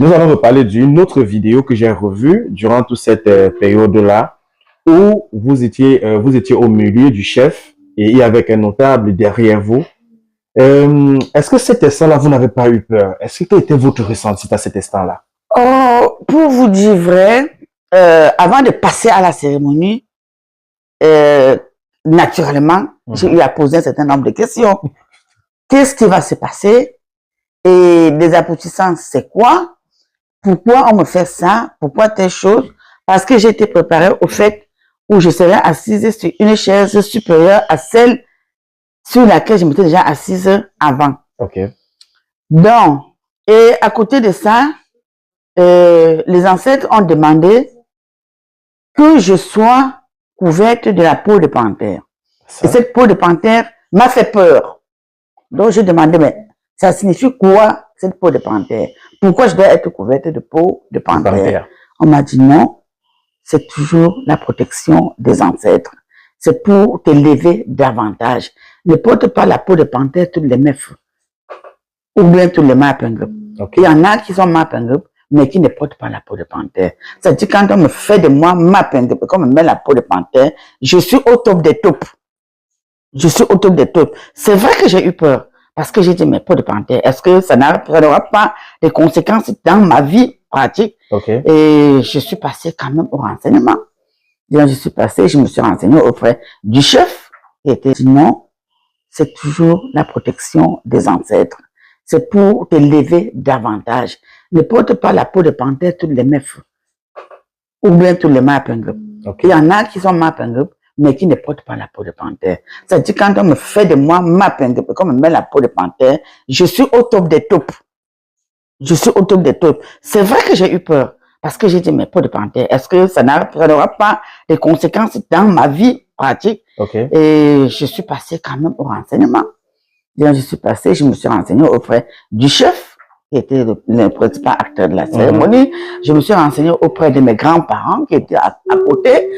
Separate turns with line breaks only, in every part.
Nous allons reparler d'une autre vidéo que j'ai revue durant toute cette période-là, où vous étiez au milieu du chef et il y avait un notable derrière vous. Est-ce que cet instant-là, vous n'avez pas eu peur? Est-ce que quel était votre ressenti à cet instant-là?
Oh, pour vous dire vrai, avant de passer à la cérémonie, naturellement, j'ai eu à poser un certain nombre de questions. Qu'est-ce qui va se passer? Et les aboutissants, c'est quoi? Pourquoi on me fait ça? Pourquoi telle chose? Parce que j'ai été préparée au fait où je serais assise sur une chaise supérieure à celle sur laquelle je m'étais déjà assise avant.
Ok.
Donc, et à côté de ça, les ancêtres ont demandé que je sois couverte de la peau de panthère. Et cette peau de panthère m'a fait peur. Donc, je demandais, mais ça signifie quoi, cette peau de panthère? Pourquoi je dois être couverte de peau de panthère? On m'a dit non, c'est toujours la protection des ancêtres. C'est pour t'élever davantage. Ne porte pas la peau de panthère toutes les meufs. Ou bien tous les mapengrup. Il y en a qui sont mapengrup, mais qui ne portent pas la peau de panthère. C'est-à-dire, quand on me fait de moi mapengrup, quand on me met la peau de panthère, je suis au top des tops. Je suis au top des tops. C'est vrai que j'ai eu peur. Parce que j'ai dit, mais peau de panthère, est-ce que ça n'aura pas des conséquences dans ma vie pratique? Et je suis passée quand même au renseignement. Donc, je me suis renseignée auprès du chef, qui était dit non, c'est toujours la protection des ancêtres. C'est pour t'élever davantage. Ne porte pas la peau de panthère toutes les meufs. Ou bien tous les mapengrup. Il y en a qui sont mapengrup, mais qui ne portent pas la peau de panthère. C'est-à-dire, quand on me fait de moi mapengrup, quand on me met la peau de panthère, je suis au top des tops. Je suis au top des tops. C'est vrai que j'ai eu peur. Parce que j'ai dit, mais peau de panthère, est-ce que ça n'aura pas des conséquences dans ma vie pratique? Et je suis passée quand même au renseignement. Donc, je me suis renseignée auprès du chef, qui était le principal acteur de la cérémonie. Je me suis renseignée auprès de mes grands-parents, qui étaient à côté,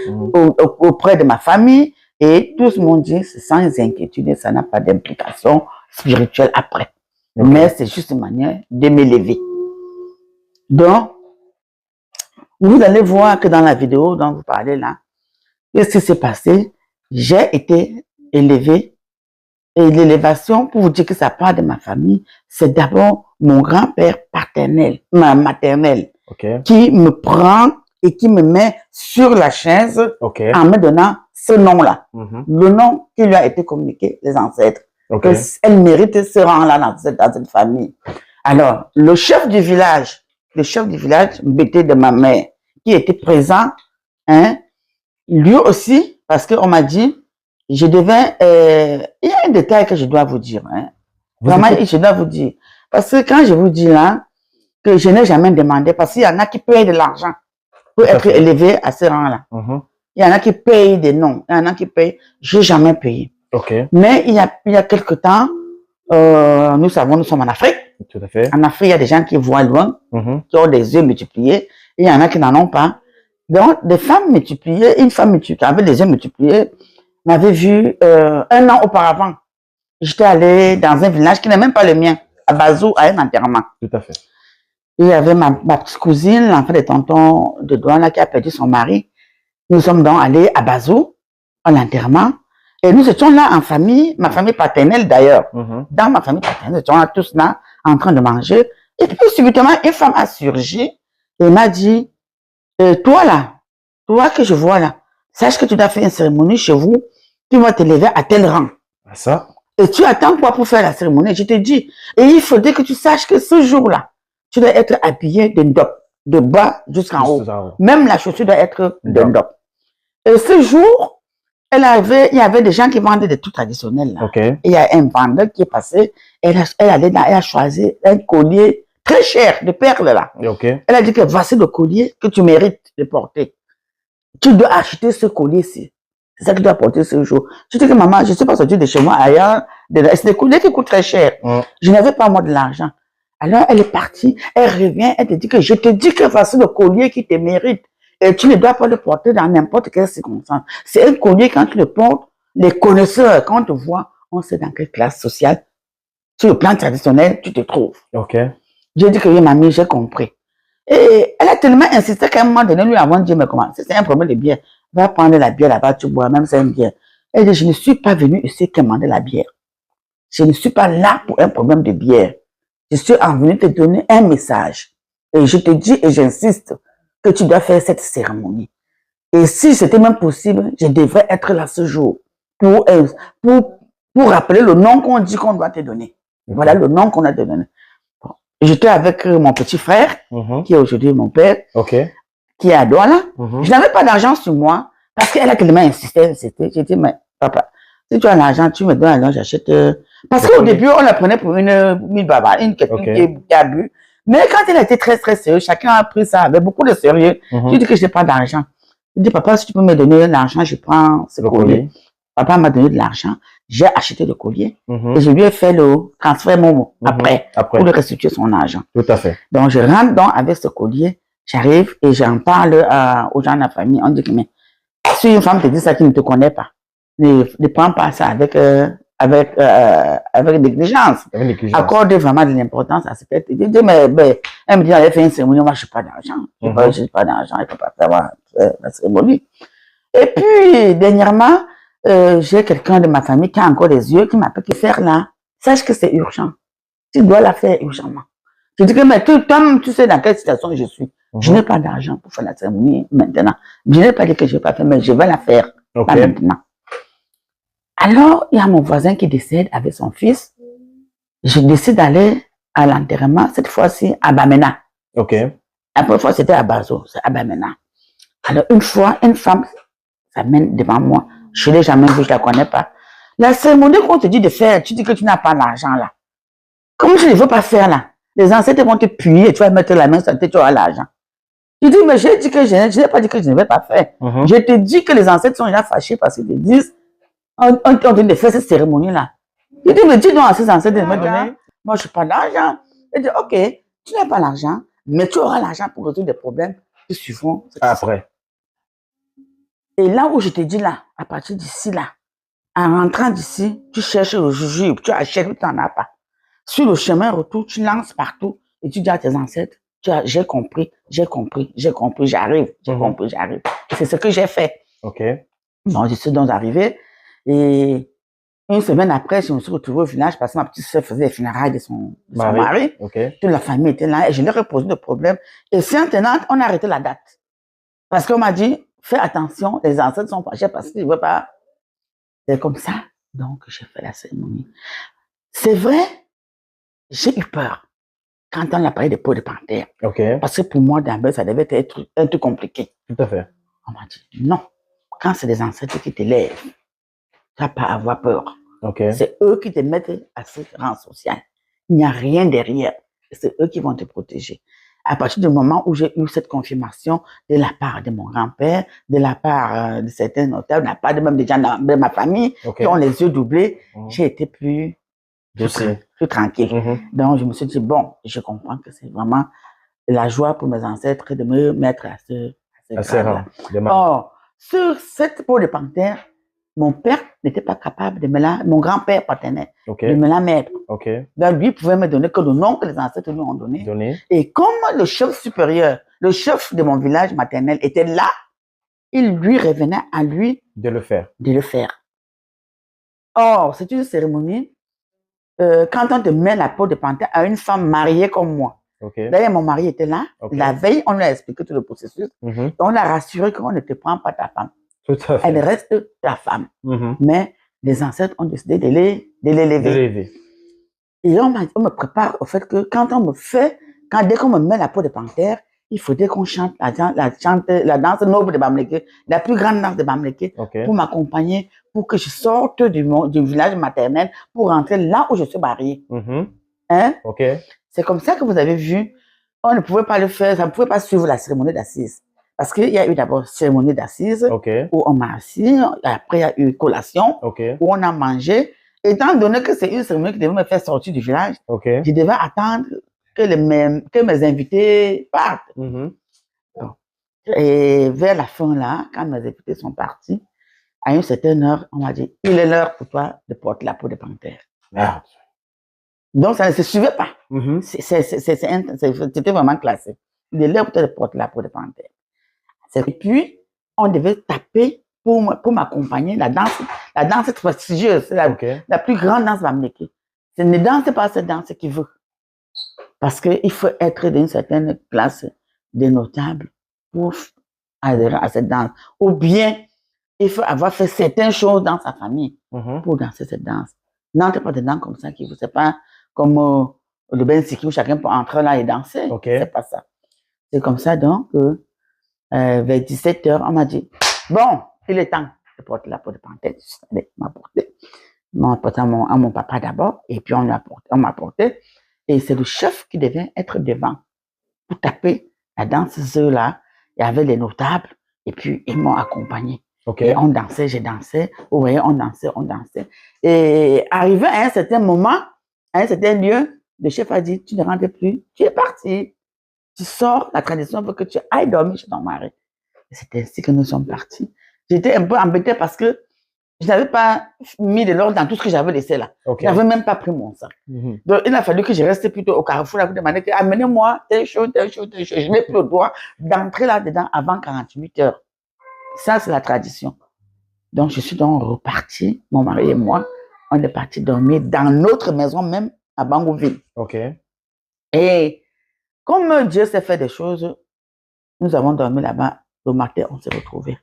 auprès de ma famille, et tous m'ont dit, sans inquiétude, ça n'a pas d'implication spirituelle après. Mais c'est juste une manière de m'élever. Donc, vous allez voir que dans la vidéo dont vous parlez là, qu'est-ce qui s'est passé? J'ai été élevée. Et l'élévation, pour vous dire que ça part de ma famille, c'est d'abord mon grand-père paternel, maternel, qui me prend et qui me met sur la chaise en me donnant ce nom-là. Le nom qui lui a été communiqué des ancêtres. Elle mérite ce rang-là dans cette famille. Alors, le chef du village m'était de ma mère, qui était présent, hein, lui aussi, parce qu'on m'a dit, je devais, il y a un détail que je dois vous dire, hein. Vraiment, je dois vous dire. Parce que quand je vous dis là, que je n'ai jamais demandé, parce qu'il y en a qui payent de l'argent pour être élevé à ce rang-là. Il y en a qui payent des noms, il y en a qui payent, je n'ai jamais payé. Mais il y a quelque temps, nous savons, nous sommes en Afrique.
Tout à fait.
En Afrique, il y a des gens qui voient loin, qui ont des yeux multipliés, et il y en a qui n'en ont pas. Donc, des femmes multipliées, une femme multipliée, avec des yeux multipliés, m'avait vu 1 an auparavant. J'étais allée dans un village qui n'est même pas le mien, à Bazou, à un enterrement.
Tout à fait.
Il y avait ma petite cousine, l'enfant de tonton de Douane, qui a perdu son mari. Nous sommes donc allés à Bazou, à l'enterrement. Et nous étions là en famille, ma famille paternelle d'ailleurs. Dans ma famille paternelle, nous étions là tous là, en train de manger. Et puis, subitement, une femme a surgi et m'a dit, toi là, toi que je vois là, sache que tu dois faire une cérémonie chez vous, tu vas t'élever à tel rang.
Ça.
Et tu attends quoi pour faire la cérémonie? Je te dis. Et il faudrait que tu saches que ce jour-là, tu dois être habillé de ndop, de bas jusqu'en haut. Même la chaussure doit être de ndop. Et ce jour, il y avait des gens qui vendaient des trucs traditionnels. Là. Et il y a un vendeur qui est passé, elle a choisi un collier très cher de perles là. Elle a dit que voici le collier que tu mérites de porter. Tu dois acheter ce collier-ci. C'est ça que tu dois porter ce jour. Je dis que maman, je ne suis pas sortie de chez moi ailleurs. C'est des colliers qui coûtent très cher. Je n'avais pas moi de l'argent. Alors elle est partie, elle revient, elle te dit que je te dis que voici le collier qui te mérite. Et tu ne dois pas le porter dans n'importe quelle circonstance. C'est un collier, quand tu le portes, les connaisseurs, quand on te voit, on sait dans quelle classe sociale, sur le plan traditionnel, tu te trouves. J'ai dit que oui, mamie, j'ai compris. Et elle a tellement insisté qu'à un moment donné, lui, avant de dire, mais comment, c'est un problème de bière. Va prendre la bière là-bas, tu bois, même c'est une bière. Elle dit, je ne suis pas venue ici commander la bière. Je ne suis pas là pour un problème de bière. Je suis venue te donner un message. Et je te dis et j'insiste que tu dois faire cette cérémonie. Et si c'était même possible, je devrais être là ce jour pour rappeler le nom qu'on dit qu'on doit te donner. Okay. Voilà le nom qu'on a donné. Bon. J'étais avec mon petit frère, qui est aujourd'hui mon père, qui est à Douala. Je n'avais pas d'argent sur moi parce qu'elle a tellement insisté. J'ai dit, mais papa, si tu as l'argent, tu me donnes l'argent, j'achète. Parce qu'au début, on la prenait pour une baba, une quelqu'un qui a bu. Mais quand elle a été très, très sérieuse, chacun a pris ça avec beaucoup de sérieux. Je dis que je n'ai pas d'argent. Je dis, papa, si tu peux me donner l'argent, je prends ce collier. Papa m'a donné de l'argent, j'ai acheté le collier et je lui ai fait le transfert après pour lui restituer son argent.
Tout à fait.
Donc, je rentre donc avec ce collier, j'arrive et j'en parle aux gens de la famille. On dit que, mais si une femme te dit ça qui ne te connaît pas, ne prends pas ça avec négligence. Accorde vraiment de l'importance à ce qu'elle te dit. Mais elle me dit, elle fait une cérémonie, moi, je n'ai pas d'argent. Je n'ai pas d'argent, elle ne peut pas faire la cérémonie. Et puis, dernièrement, j'ai quelqu'un de ma famille qui a encore les yeux, qui m'appelle, qui faire là. Sache que c'est urgent. Tu dois la faire urgemment. Je dis que, mais toi, tu sais dans quelle situation je suis. Je n'ai pas d'argent pour faire la cérémonie maintenant. Je n'ai pas dit que je ne vais pas faire, mais je vais la faire pas maintenant. Alors, il y a mon voisin qui décède avec son fils. Je décide d'aller à l'enterrement, cette fois-ci à Bamena. La première fois, c'était à Bazo, c'est à Bamena. Alors, une fois, une femme s'amène devant moi. Je ne l'ai jamais vue, je ne la connais pas. La cérémonie qu'on te dit de faire, tu dis que tu n'as pas l'argent là. Comme je ne veux pas faire là, les ancêtres vont te puer, tu vas mettre la main sur la tête, tu auras l'argent. Je dis, mais j'ai dit que je n'ai pas dit que je ne vais pas faire. Je te dis que les ancêtres sont déjà fâchés parce qu'ils te disent, on dit de faire cette cérémonie-là. Je dis, mais dis donc à ces ancêtres de me donner, moi je n'ai pas d'argent. Il dit, ok, tu n'as pas l'argent, mais tu auras l'argent pour résoudre des problèmes qui suivront.
Après.
Et là où je te dis là, à partir d'ici là, en rentrant d'ici, tu cherches le jujube, tu achètes, tu n'en as pas. Sur le chemin retour, tu lances partout et tu dis à tes ancêtres, j'ai compris, j'arrive, j'ai compris, j'arrive. Et c'est ce que j'ai fait. Donc, je suis donc arrivé et une semaine après, je me suis retrouvée au village parce que ma petite soeur faisait les funérailles de son mari. Toute la famille était là et je leur ai posé le problème. Et c'est maintenant, on a arrêté la date. Parce qu'on m'a dit, fais attention, les ancêtres sont fâchés parce qu'ils ne veulent pas. C'est comme ça. Donc, j'ai fait la cérémonie. C'est vrai, j'ai eu peur quand on a parlé des peaux de panthère. Parce que pour moi, d'abord, ça devait être un truc compliqué.
Tout à fait.
On m'a dit, non, quand c'est des ancêtres qui te lèvent, tu n'as pas à avoir peur. C'est eux qui te mettent à ce rang social. Il n'y a rien derrière. C'est eux qui vont te protéger. À partir du moment où j'ai eu cette confirmation de la part de mon grand-père, de la part de certains notables, de la part de même des gens de ma famille qui ont les yeux doublés, j'ai été plus tranquille. Donc, je me suis dit, bon, je comprends que c'est vraiment la joie pour mes ancêtres de me mettre à ce grade-là. Or, sur cette peau de panthère, mon père n'était pas capable de me la, mon grand-père paternel, de me la mettre. Donc, lui pouvait me donner que le nom que les ancêtres lui ont donné. Et comme le chef supérieur, le chef de mon village maternel était là, il lui revenait à lui
de le faire.
Or, c'est une cérémonie, quand on te met la peau de panthère à une femme mariée comme moi. D'ailleurs, mon mari était là. La veille, on lui a expliqué tout le processus. Et on l'a rassuré qu'on ne te prend pas ta femme.
Tout à fait.
Elle reste ta femme. Mais les ancêtres ont décidé de l'élever. Et on me prépare au fait que quand on me fait, dès qu'on me met la peau de panthère, il faudrait qu'on chante la danse noble de Bamileke, la plus grande danse de Bamileke, pour m'accompagner, pour que je sorte du village maternel, pour rentrer là où je suis mariée. C'est comme ça que vous avez vu, on ne pouvait pas le faire, ça ne pouvait pas suivre la cérémonie d'assises. Parce qu'il y a eu d'abord cérémonie d'assises, où on m'a assis, après il y a eu collation, où on a mangé. Étant donné que c'est une cérémonie qui devait me faire sortir du village, je devais attendre que mes invités partent. Et vers la fin là, quand mes invités sont partis, à une certaine heure, on m'a dit, il est l'heure pour toi de porter la peau de panthère. Donc ça ne se suivait pas. C'était vraiment classé. de leur de porter la peau de panthère. Et puis, on devait taper pour m'accompagner. La danse prestigieuse, c'est la plus grande danse bamileke. Ce ne danse pas cette danse qu'il veut. Parce qu'il faut être d'une certaine classe de notable pour adhérer à cette danse. Ou bien, il faut avoir fait certaines choses dans sa famille pour danser cette danse. N'entre pas dedans comme ça, qui vous c'est pas comme le Ben Siki où chacun peut entrer là et danser. C'est pas ça. C'est comme ça donc vers 17h, on m'a dit, bon, il est temps de porter la peau de panthère. Allez, m'a porté à mon papa d'abord, et puis on m'a porté. Et c'est le chef qui devait être devant pour taper la danseuse là. Il y avait les notables, et puis ils m'ont accompagné. Et on dansait, j'ai dansé. Vous voyez, on dansait. Et arrivé à un certain moment, à un certain lieu, le chef a dit, tu ne rentres plus, tu es parti. Tu sors, la tradition veut que tu ailles dormir chez ton mari. Et c'est ainsi que nous sommes partis. J'étais un peu embêtée parce que je n'avais pas mis de l'ordre dans tout ce que j'avais laissé là. Je n'avais même pas pris mon sac. Donc, il a fallu que je reste plutôt au carrefour là pour demander amenez-moi telle chose. Je n'ai plus le droit d'entrer là-dedans avant 48 heures. Ça, c'est la tradition. Donc, je suis donc reparti, mon mari et moi, on est partis dormir dans notre maison même à Bangouville. Et comme Dieu s'est fait des choses, nous avons dormi là-bas. Le matin, on s'est retrouvés.